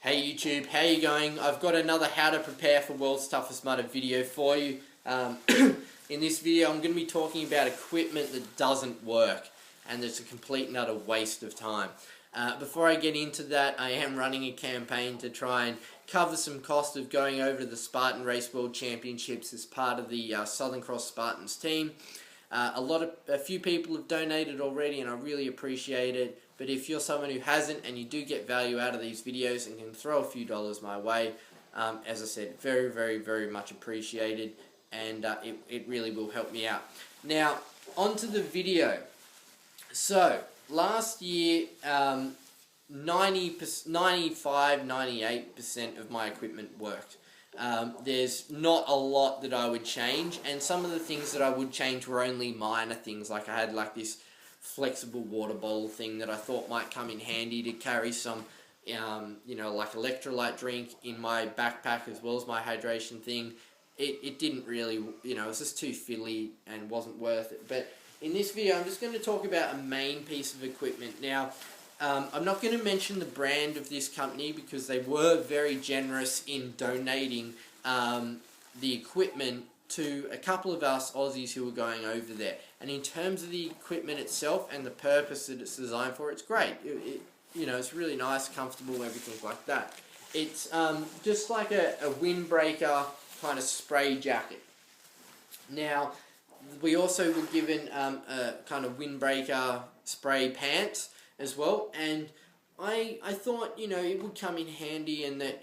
Hey YouTube, how you going? I've got another how to prepare for World's Toughest Mudder video for you. In this video I'm going to be talking about equipment that doesn't work and it's a complete and utter waste of time. Before I get into that, I am running a campaign to try and cover some cost of going over to the Spartan Race World Championships as part of the Southern Cross Spartans team. A few people have donated already and I really appreciate it, but if you're someone who hasn't and you do get value out of these videos and can throw a few dollars my way, as I said, very, very, very much appreciated, and it really will help me out. Now, onto the video. So, last year, 95-98% of my equipment worked. There's not a lot that I would change, and some of the things that I would change were only minor things. Like I had like this flexible water bottle thing that I thought might come in handy to carry some like electrolyte drink in my backpack as well as my hydration thing. It didn't really, it was just too fiddly and wasn't worth it. But in this video I'm just going to talk about a main piece of equipment. Now, I'm not going to mention the brand of this company because they were very generous in donating the equipment to a couple of us Aussies who were going over there. And in terms of the equipment itself and the purpose that it's designed for, it's great. It's really nice, comfortable, everything like that. It's just like a windbreaker kind of spray jacket. Now, we also were given a kind of windbreaker spray pants as well, and I thought, it would come in handy and that,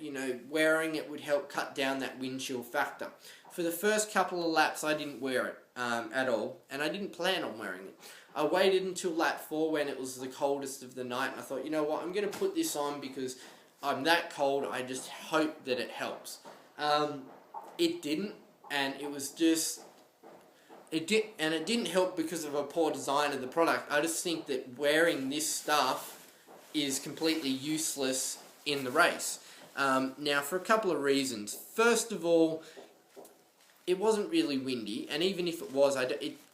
wearing it would help cut down that wind chill factor. For the first couple of laps I didn't wear it at all, and I didn't plan on wearing it. I waited until lap 4 when it was the coldest of the night, and I thought, you know what, I'm going to put this on because I'm that cold, I just hope that it helps. It didn't, and it was just... It didn't help because of a poor design of the product. I just think that wearing this stuff is completely useless in the race. Now, for a couple of reasons. First of all, it wasn't really windy, and even if it was, I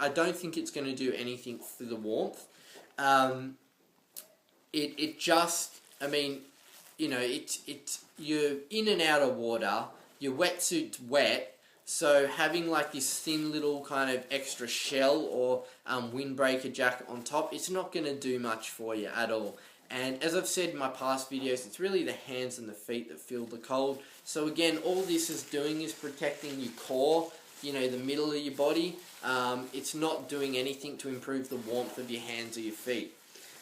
don't think it's going to do anything for the warmth. You're in and out of water, your wetsuit's wet, so having like this thin little kind of extra shell or windbreaker jacket on top, it's not going to do much for you at all. And as I've said in my past videos, it's really the hands and the feet that feel the cold. So again, all this is doing is protecting your core, the middle of your body. It's not doing anything to improve the warmth of your hands or your feet.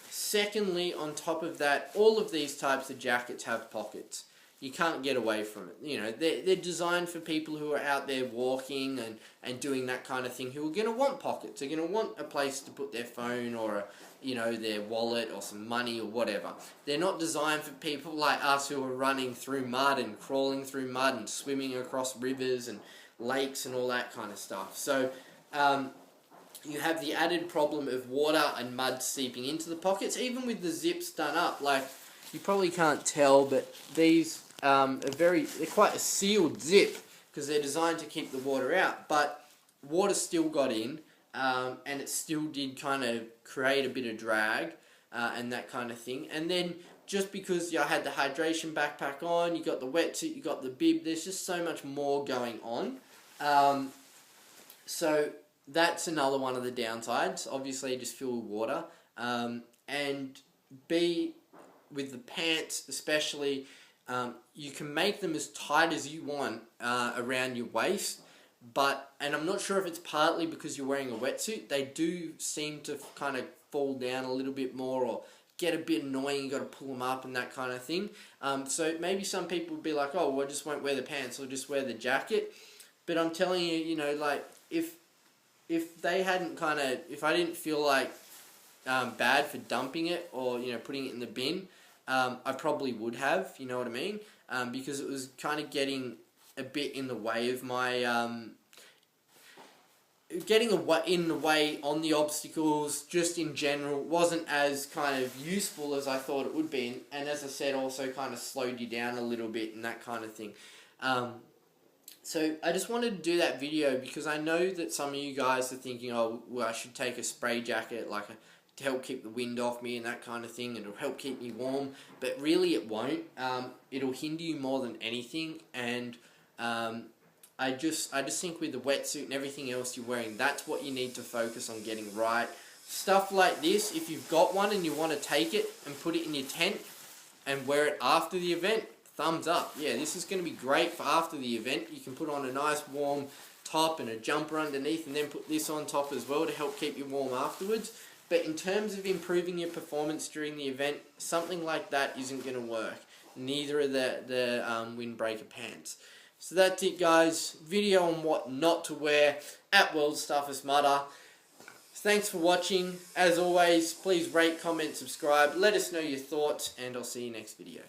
Secondly, on top of that, all of these types of jackets have pockets. You can't get away from it. They're designed for people who are out there walking and doing that kind of thing, who are going to want pockets. They're going to want a place to put their phone or, their wallet or some money or whatever. They're not designed for people like us who are running through mud and crawling through mud and swimming across rivers and lakes and all that kind of stuff. So, you have the added problem of water and mud seeping into the pockets, even with the zips done up. Like, you probably can't tell, but these... they're quite a sealed zip because they're designed to keep the water out, but water still got in, and it still did kind of create a bit of drag and that kind of thing. And then just because you had the hydration backpack on, you got the wetsuit, you got the bib, there's just so much more going on. So that's another one of the downsides. Obviously, just fill with water, and B, with the pants especially. You can make them as tight as you want around your waist, and I'm not sure if it's partly because you're wearing a wetsuit, they do seem to kind of fall down a little bit more or get a bit annoying, you got to pull them up and that kind of thing. So maybe some people would be like, oh, well, I just won't wear the pants, I'll just wear the jacket. But I'm telling you, like, if they hadn't if I didn't feel like bad for dumping it or, putting it in the bin, I probably would have, you know what I mean? Because it was kind of getting a bit in the way of my, in the way on the obstacles, just in general, wasn't as kind of useful as I thought it would be. And as I said, also kind of slowed you down a little bit and that kind of thing. So I just wanted to do that video because I know that some of you guys are thinking, oh, well, I should take a spray jacket, like a to help keep the wind off me and that kind of thing, and it'll help keep me warm, but really it won't. It'll hinder you more than anything, and I just think with the wetsuit and everything else you're wearing, that's what you need to focus on getting right. Stuff like this, if you've got one and you want to take it and put it in your tent and wear it after the event, thumbs up. Yeah, this is going to be great for after the event. You can put on a nice warm top and a jumper underneath, and then put this on top as well to help keep you warm afterwards. But in terms of improving your performance during the event, something like that isn't going to work. Neither are the windbreaker pants. So that's it, guys. Video on what not to wear at World's Toughest Mudder. Thanks for watching. As always, please rate, comment, subscribe. Let us know your thoughts, and I'll see you next video.